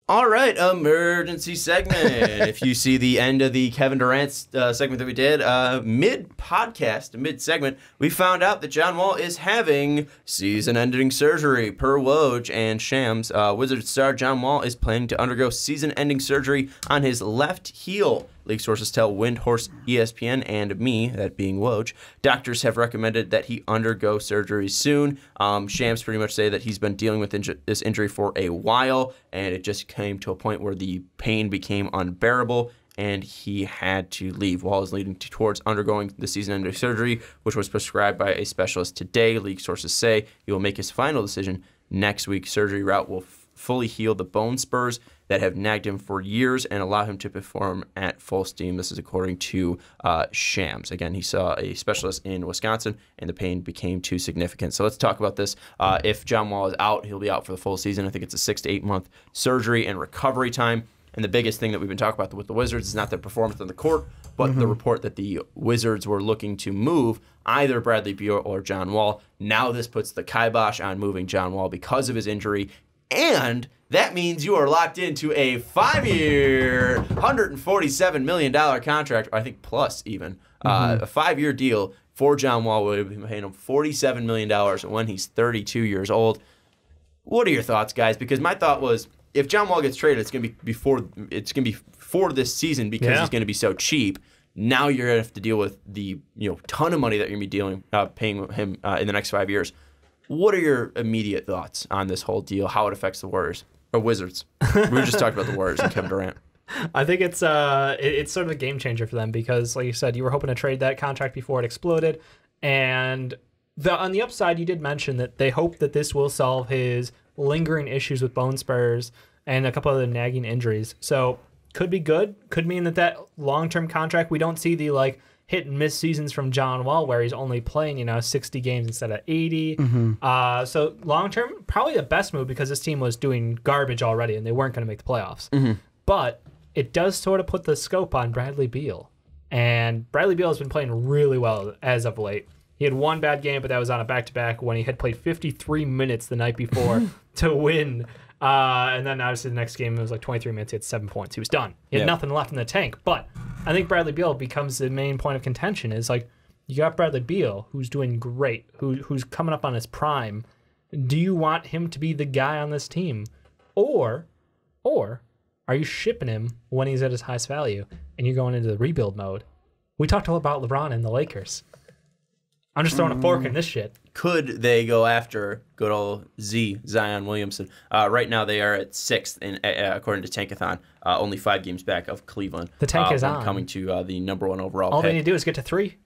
All right, emergency segment. If you see the end of the Kevin Durant segment that we did, mid-podcast, mid-segment, we found out that John Wall is having season-ending surgery per Woj and Shams. Wizards star John Wall is planning to undergo season-ending surgery on his left heel. League sources tell Windhorse, ESPN, and me, that being Woj, doctors have recommended that he undergo surgery soon. Shams pretty much say that he's been dealing with this injury for a while, and it just came to a point where the pain became unbearable, and he had to leave. Wall is leading towards undergoing the season-ending surgery, which was prescribed by a specialist today. League sources say he will make his final decision next week. Surgery route will fully heal the bone spurs that have nagged him for years and allow him to perform at full steam. This is according to Shams. Again, he saw a specialist in Wisconsin, and the pain became too significant. So let's talk about this. If John Wall is out, he'll be out for the full season. I think it's a 6 to 8 month surgery and recovery time. And the biggest thing that we've been talking about with the Wizards is not their performance on the court, but the report that the Wizards were looking to move either Bradley Beal or John Wall. Now this puts the kibosh on moving John Wall because of his injury. And that means you are locked into a 5-year, $147 million contract, I think plus even, a 5-year deal for John Wall. We'll be paying him $47 million when he's 32 years old. What are your thoughts, guys? Because my thought was, if John Wall gets traded, it's going to be for this season because he's going to be so cheap. Now you're going to have to deal with the ton of money that you're going to be paying him in the next 5 years. What are your immediate thoughts on this whole deal? How it affects the Wizards? We were just talking about the Warriors and Kevin Durant. I think it's sort of a game changer for them because, like you said, you were hoping to trade that contract before it exploded, and on the upside, you did mention that they hope that this will solve his lingering issues with bone spurs and a couple other nagging injuries. So could be good. Could mean that long-term contract, we don't see the hit and miss seasons from John Wall where he's only playing 60 games instead of 80. So long term, probably the best move because this team was doing garbage already and they weren't going to make the playoffs. But it does sort of put the scope on Bradley Beal, and Bradley Beal has been playing really well as of late. He had one bad game, but that was on a back-to-back when he had played 53 minutes the night before to win. And then obviously the next game, it was 23 minutes, he had 7 points. He was done. He had nothing left in the tank. But I think Bradley Beal becomes the main point of contention is you got Bradley Beal, who's doing great, who's coming up on his prime. Do you want him to be the guy on this team? Or are you shipping him when he's at his highest value and you're going into the rebuild mode? We talked all about LeBron and the Lakers. I'm just throwing a fork in this shit. Could they go after good old Zion Williamson? Right now they are at 6th, according to Tankathon, only 5 games back of Cleveland. The tank is on. Coming to the number 1 overall All pick. they need to do is get to 3.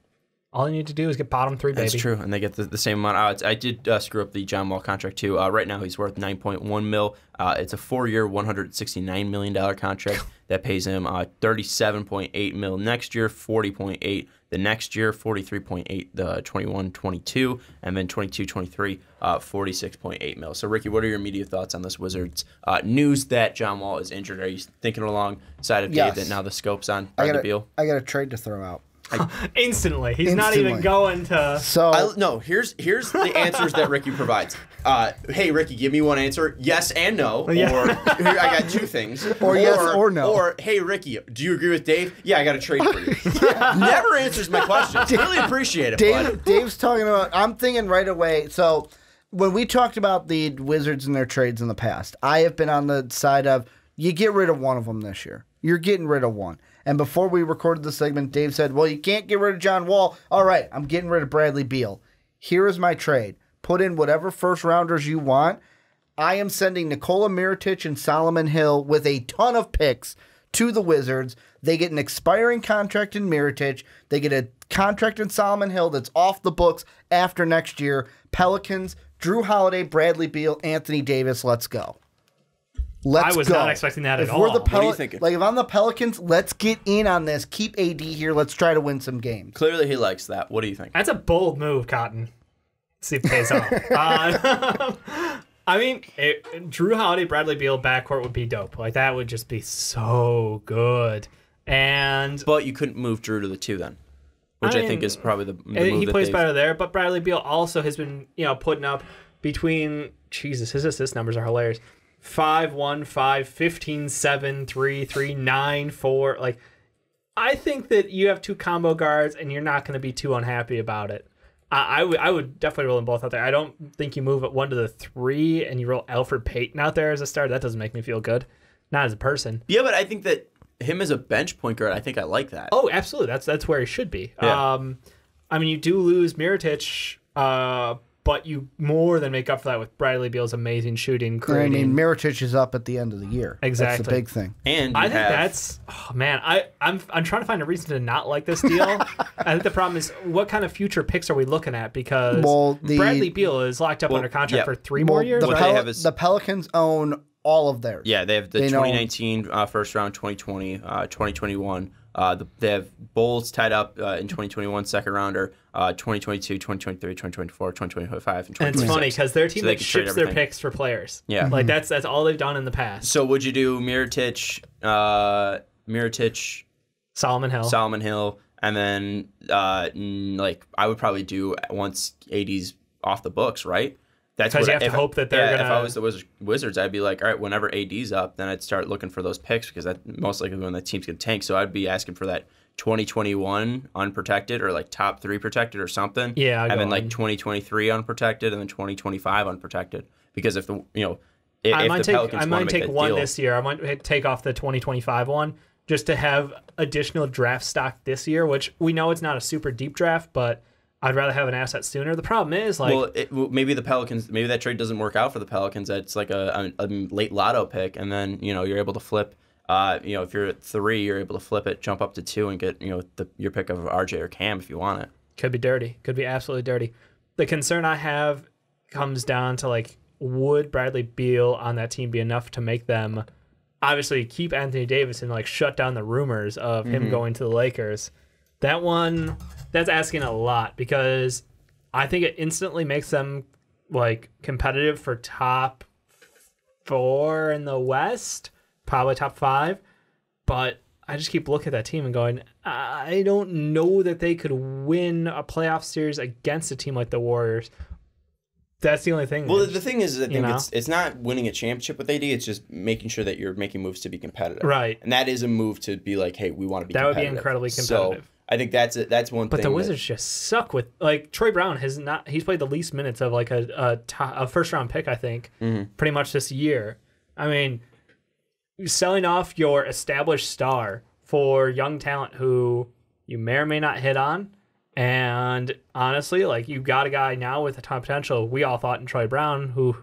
All they need to do is get bottom 3, baby. That's true, and they get the same amount of odds. I did screw up the John Wall contract, too. Right now he's worth $9.1 mil. It's a 4-year, $169 million contract that pays him $37.8 mil next year, $40.8 the next year, $43.8 the 21-22, and then 22-23, $46.8 mil. So, Ricky, what are your immediate thoughts on this Wizards news that John Wall is injured? Are you thinking alongside of Dave that now the scope's on Bradley Beal? I got a trade to throw out. Instantly. He's not even going to... So no, here's the answers that Ricky provides. Hey, Ricky, give me one answer. Yes and no. Or here, I got 2 things. Or yes or no. Or, hey, Ricky, do you agree with Dave? Yeah, I got a trade for you. Never answers my questions. Really appreciate it, Dave's talking about... I'm thinking right away. So when we talked about the Wizards and their trades in the past, I have been on the side of you get rid of one of them this year. You're getting rid of one. And before we recorded the segment, Dave said, well, you can't get rid of John Wall. All right, I'm getting rid of Bradley Beal. Here is my trade. Put in whatever first-rounders you want. I am sending Nikola Mirotic and Solomon Hill with a ton of picks to the Wizards. They get an expiring contract in Mirotic. They get a contract in Solomon Hill that's off the books after next year. Pelicans, Drew Holiday, Bradley Beal, Anthony Davis, let's go. I was not expecting that at all. What are you thinking? If I'm the Pelicans, let's get in on this. Keep AD here. Let's try to win some games. Clearly he likes that. What do you think? That's a bold move, Cotton. Let's see if it pays off. I mean, Drew Holiday, Bradley Beal backcourt would be dope. That would just be so good. But you couldn't move Drew to the 2 then, which I think is probably the move he plays better there. But Bradley Beal also has been putting up between his assist numbers are hilarious. 5-1, 5, 15, 7, 3, 3, 9, 4. Like, I think that you have two combo guards, and you're not going to be too unhappy about it. I would definitely roll them both out there. I don't think you move it 1 to the 3 and you roll Alfred Payton out there as a starter. That doesn't make me feel good. Not as a person. Yeah, but I think that him as a bench point guard, I think I like that. Oh, absolutely. That's where he should be. Yeah. I mean, you do lose Mirotic, but you more than make up for that with Bradley Beal's amazing shooting. I mean, Mirotic is up at the end of the year. Exactly. That's the big thing. And I think that's, oh man, I'm trying to find a reason to not like this deal. I think the problem is, what kind of future picks are we looking at? Because Bradley Beal is locked up under contract for 3 more years. The Pelicans own all of theirs. Yeah, they have the 2019 first round, 2020, 2021. They have Bulls tied up in 2021 second rounder, 2022, 2023, 2024, 2025, and 2026. And it's funny because their team ships their picks for players. Yeah. Like that's all they've done in the past. So would you do Mirotic, Solomon Hill, and then like I would probably do once AD's off the books, right? That's because you have to hope that they're gonna. If I was the Wizards, I'd be like, all right, whenever AD's up, then I'd start looking for those picks because that most likely when that team's gonna tank. So I'd be asking for that 2021 unprotected or like top 3 protected or something. Yeah, and then like 2023 unprotected and then 2025 unprotected because if the I might take one this year. I might take off the 2025 one just to have additional draft stock this year, which we know it's not a super deep draft, but I'd rather have an asset sooner. The problem is, like... maybe the Pelicans... Maybe that trade doesn't work out for the Pelicans. It's like a late lotto pick, and then, you're able to flip... if you're at 3, you're able to flip it, jump up to 2, and get, your pick of RJ or Cam if you want it. Could be dirty. Could be absolutely dirty. The concern I have comes down to, like, would Bradley Beal on that team be enough to make them... Obviously, keep Anthony Davis and, like, shut down the rumors of him going to the Lakers. That one... That's asking a lot because I think it instantly makes them like competitive for top 4 in the West, probably top 5. But I just keep looking at that team and going, I don't know that they could win a playoff series against a team like the Warriors. That's the only thing. Well, the thing is, I think it's not winning a championship with AD. It's just making sure that you're making moves to be competitive. Right. And that is a move to be like, hey, we want to be competitive. That would be incredibly competitive. So, I think that's one thing. But the Wizards just suck with like Troy Brown he's played the least minutes of like a first round pick, I think, pretty much this year. I mean, selling off your established star for young talent who you may or may not hit on, and honestly, like you've got a guy now with a ton of potential. We all thought in Troy Brown, who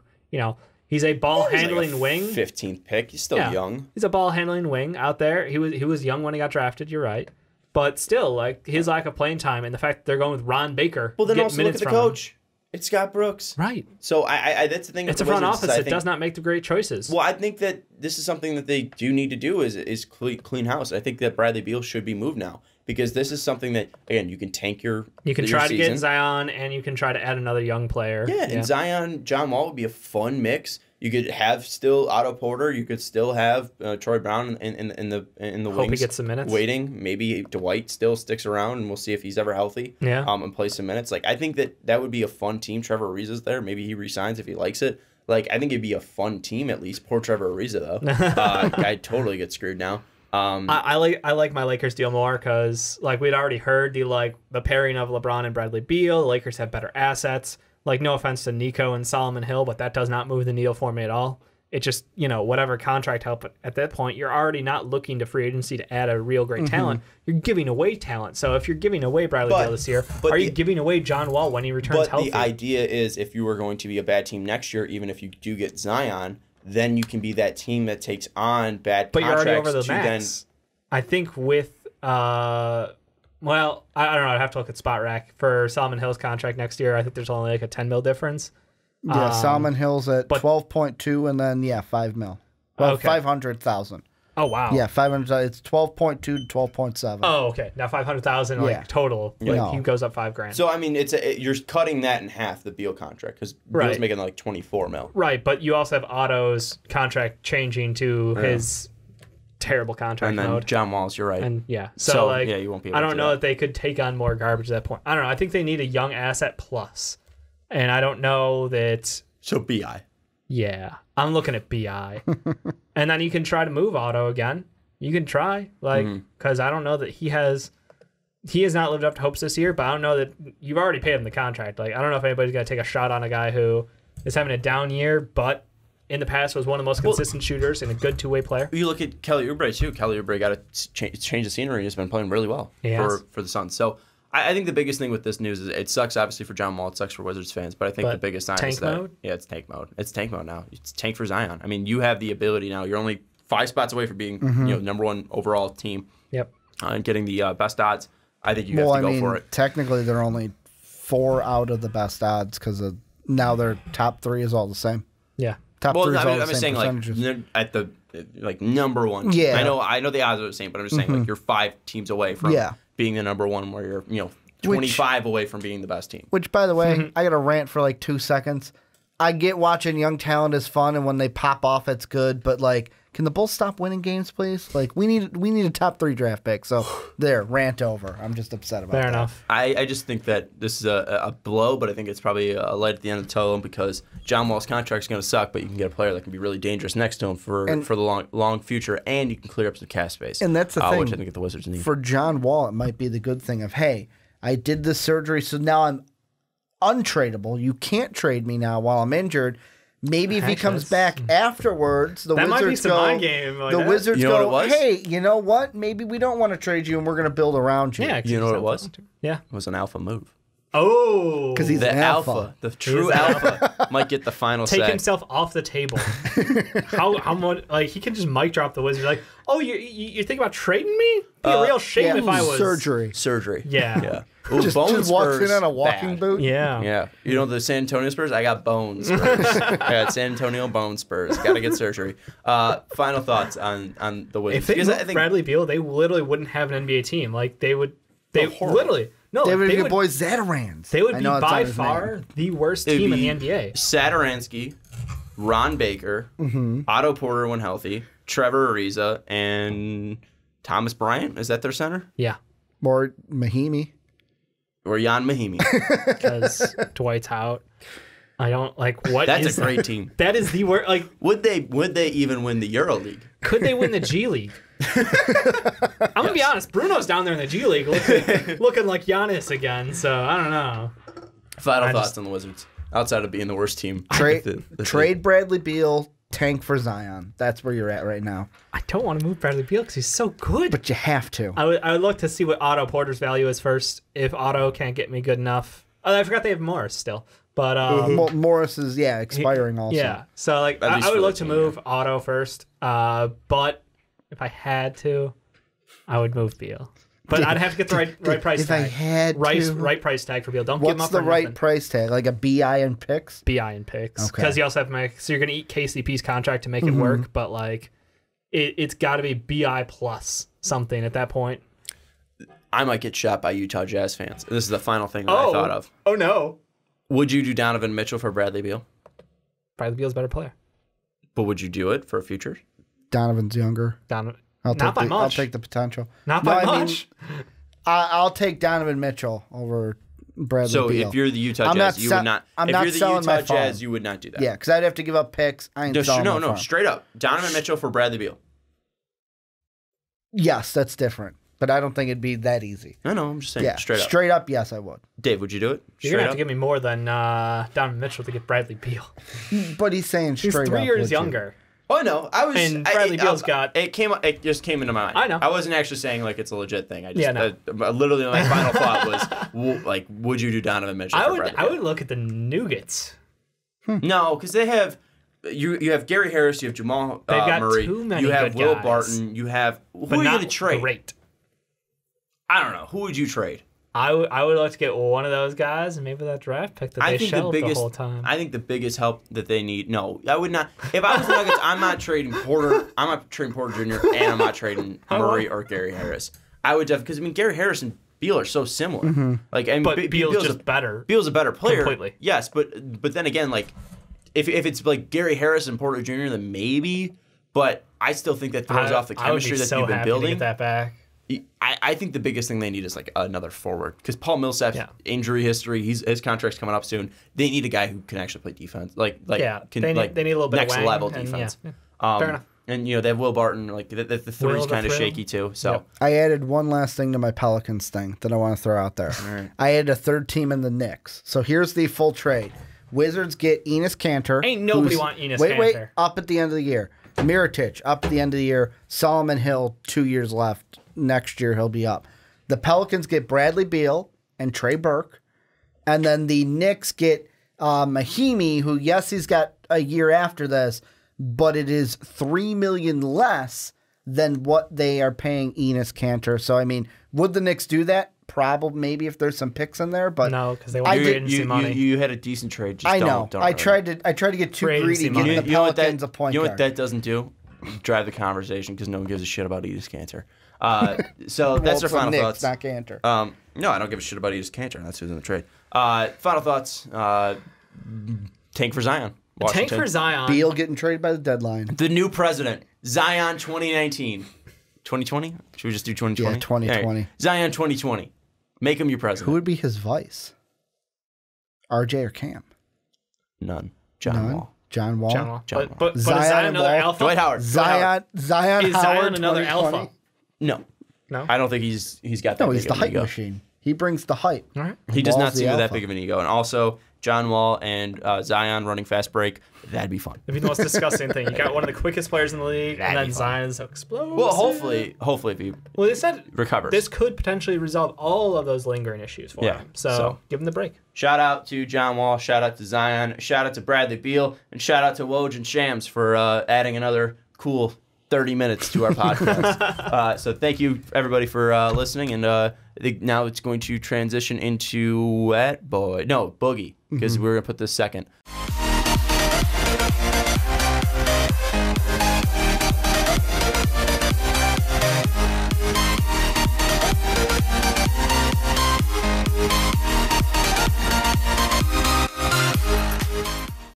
he's a ball handling wing, 15th pick. He's still young. He's a ball handling wing out there. He was young when he got drafted. You're right. But still, like his lack of playing time and the fact that they're going with Ron Baker. Well, then also look at the coach. It's Scott Brooks. Right. So I that's the thing. It's a front office that does not make the great choices. Well, I think that this is something that they do need to do is clean house. I think that Bradley Beal should be moved now because this is something that, again, you can tank your You can try to get Zion and you can try to add another young player. Yeah, and Zion, John Wall would be a fun mix. You could have still Otto Porter. You could still have Troy Brown in the wings. Hope he gets some minutes. Waiting. Maybe Dwight still sticks around, and we'll see if he's ever healthy. Yeah. And plays some minutes. Like I think that would be a fun team. Trevor Ariza's there. Maybe he resigns if he likes it. Like I think it'd be a fun team at least. Poor Trevor Ariza though. Guy totally gets screwed now. I like my Lakers deal more because like we'd already heard the pairing of LeBron and Bradley Beal. The Lakers have better assets. Like, no offense to Nico and Solomon Hill, but that does not move the needle for me at all. It just, whatever contract help at that point, you're already not looking to free agency to add a real great talent. You're giving away talent. So if you're giving away Bradley Beal this year, are you giving away John Wall when he returns healthy? But the idea is if you were going to be a bad team next year, even if you do get Zion, then you can be that team that takes on bad contracts. But you're already over the max. I think with... Well, I don't know. I'd have to look at Spot Rack for Solomon Hill's contract next year. I think there's only like a $10 million difference. Yeah, Solomon Hill's at 12.2 and then 5 mil. Well, okay. 500,000. Oh wow. Yeah, 500. It's 12.2 to 12.7. Oh, okay. Now 500,000 total. Like he goes up $5,000. So I mean, you're cutting that in half, the Beal contract, because Beal's making like 24 mil. Right, but you also have Otto's contract changing to his terrible contract and then mode. John Wall's, you're right. And so you won't be able I don't know that they could take on more garbage at that point. I don't know. I think they need a young asset plus. And I don't know that... So BI. Yeah, I'm looking at BI. And then you can try to move Otto again. You can try, because I don't know that he has not lived up to hopes this year, but I don't know that you've already paid him the contract. Like, I don't know if anybody's going to take a shot on a guy who is having a down year, but in the past was one of the most consistent shooters and a good two-way player. You look at Kelly Oubre, too. Kelly Oubre got to change the scenery. He's been playing really well for the Suns. So I think the biggest thing with this news is it sucks, obviously, for John Wall. It sucks for Wizards fans. But I think the biggest sign is that... mode? Yeah, it's tank mode. It's tank mode now. It's tank for Zion. I mean, you have the ability now. You're only 5 spots away from being number 1 overall team. Yep. And getting the best odds. I think you have to go for it. Technically, they're only 4 out of the best odds because now their top 3 is all the same. Yeah. Top 3 is all the I'm same just saying, percentages. at the number 1. Yeah. I know the odds are the same, but I'm just saying, you're 5 teams away from being the number 1, where you're 25 away from being the best team. Which, by the way, I got to rant for like 2 seconds. I get watching young talent is fun, and when they pop off, it's good. But like, can the Bulls stop winning games, please? Like, we need a top 3 draft pick. So there, rant over. I'm just upset about that. Fair enough. I just think that this is a blow, but I think it's probably a light at the end of the tunnel because John Wall's contract is going to suck, but you can get a player that can be really dangerous next to him for the long future, and you can clear up some cap space. And that's the thing. Which I think the Wizards need. For John Wall, it might be the good thing of, hey, I did this surgery, so now I'm untradeable. You can't trade me now while I'm injured. Maybe if he comes back afterwards, the Wizards might be some go. mind game like the that. Wizards You know go. what it was? Hey, you know what? Maybe we don't want to trade you, and we're going to build around you. Yeah. You know what it was? Yeah. It was an alpha move. Oh. Because he's The an alpha. the true alpha, might get the final Take say. himself off the table. how much? Like, he can just mic drop the Wizards. Like, oh, you think about trading me? Be a real shame if I was surgery. Yeah. Yeah. Ooh, Just bone walks in spurs, on a walking bad. boot. Yeah. Yeah. You know the San Antonio Spurs? I got bone spurs. I got San Antonio bone spurs. Got to get surgery. Final thoughts on the Wizards. If they Because moved I think Bradley Beal, they literally wouldn't have an NBA team. Like, they would. They literally. No, They would they get would, boys Zatarans. they would I be know it's by not his far name. the worst It'd team in be the NBA. Saturansky, Ron Baker, Otto Porter when healthy, Trevor Ariza, and Thomas Bryant. Is that their center? Yeah. Or Mahimi. Or Jan Mahimi. Because Dwight's out. I don't like what That's is a great team. That is the worst. Like, Would they even win the EuroLeague? could they win the G League? I'm gonna be honest. Bruno's down there in the G League, looking like Giannis again. So I don't know. Final thoughts on the Wizards outside of being the worst team. Trade Bradley Beal, tank for Zion. That's where you're at right now. I don't want to move Bradley Beal because he's so good. But you have to. I would look to see what Otto Porter's value is first. If Otto can't get me good enough, I forgot they have Morris still. But Morris is expiring also. yeah. So like At least I would for look the to team, move Otto first. But if I had to, I would move Beal. But I'd have to get the right price if tag. I had to. Right price tag for Beal. Don't give him What's up the for right nothing. price tag? Like a BI and picks? BI and picks. Okay. Because you also have to so you're gonna eat KCP's contract to make it work, but like it's gotta be BI plus something at that point. I might get shot by Utah Jazz fans. This is the final thing that I thought of. Oh no. Would you do Donovan Mitchell for Bradley Beal? Bradley Beal's a better player. But would you do it for a future? Donovan's younger. Not by much. I'll take the potential. Not by I mean, much. I'll take Donovan Mitchell over Bradley So Beal. if you're the Utah I'm Jazz, not you sell- would not. I'm if not you're the selling my Utah Jazz, farm. you would not do that. Yeah, because I'd have to give up picks. I ain't selling my farm. Straight up. Donovan Mitchell for Bradley Beal. Yes, that's different. But I don't think it'd be that easy. No, I'm just saying. Yeah, Straight up. yes, I would. Dave, would you do it? You're Straight gonna have up? to give me more than Donovan Mitchell to get Bradley Beal. But he's saying He's straight up. 3 years would you? younger. Oh no, I was. And Bradley Beal's got. It just came into my mind. I know. I wasn't actually saying like it's a legit thing. I just. Yeah, no. Literally, my final thought was, would you do Donovan Mitchell? for Bradley I Beal? would look at the Nuggets. No, because they have. You have Gary Harris, you have Jamal They've got Murray, too many you have good Will guys. Barton, you have. Who But are you not going to trade? great. I don't know. Who would you trade? I would like to get one of those guys and maybe that draft pick that they shelved the whole time. I think the biggest help that they need. No, I would not. If I was the Nuggets, I'm not trading Porter. I'm not trading Porter Jr. and I'm not trading Murray or Gary Harris. I would because Gary Harris and Beal are so similar. Like, and but Beal's just better. Beal's a better player. Completely. Yes, but then again, like if it's like Gary Harris and Porter Jr., then maybe. But I still think that throws off the chemistry that so you've been happy building. to get that back. I think the biggest thing they need is like another forward because Paul Millsap's injury history. His contract's coming up soon. They need a guy who can actually play defense. They need a little bit next of level and, defense. Fair enough. And they have Will Barton. Like the three's kind of shaky too. So I added one last thing to my Pelicans thing that I want to throw out there. Right. I added a third team in the Knicks. So here's the full trade. Wizards get Enes Kanter. Ain't nobody want Enes Kanter. Wait, up at the end of the year. Mirotic up at the end of the year. Solomon Hill 2 years left. Next year he'll be up. The Pelicans get Bradley Beal and Trey Burke. And then the Knicks get Mahimi, who, yes, he's got a year after this, but it is $3 million less than what they are paying Enes Kanter. So, I mean, would the Knicks do that? Probably, maybe if there's some picks in there, but no, because they want agency money. You had a decent trade. Just I know. Don't I tried to get too greedy, getting the Pelicans a point guard. You know what that doesn't do? Drive the conversation because no one gives a shit about Enes Kanter. So that's our final thoughts. Not Kanter. No, I don't give a shit about Enes Kanter. That's who's in the trade. Final thoughts. Tank for Zion. Washington. Tank for Zion. Beal getting traded by the deadline. The new president. Zion 2019. 2020? Should we just do 2020? Yeah, 2020. Right. Zion 2020. Make him your president. Who would be his vice? RJ or Cam? None. John Wall. John Wall. But is Zion another alpha? Dwight Howard. Zion is Howard. Zion another alpha? No. I don't think he's got that. No, he's the hype machine. He brings the hype. All right. He does not seem that big of an ego. And also, John Wall and Zion running fast break, that'd be fun. It'd be the most disgusting thing. You got one of the quickest players in the league, and then Zion's explosive. Well, hopefully if he they said recovers. This could potentially resolve all of those lingering issues for him. So give him the break. Shout out to John Wall. Shout out to Zion. Shout out to Bradley Beal. And shout out to Woj and Shams for adding another cool 30 minutes to our podcast. So thank you, everybody, for listening. And I think now it's going to transition into Boogie, because we're going to put this second.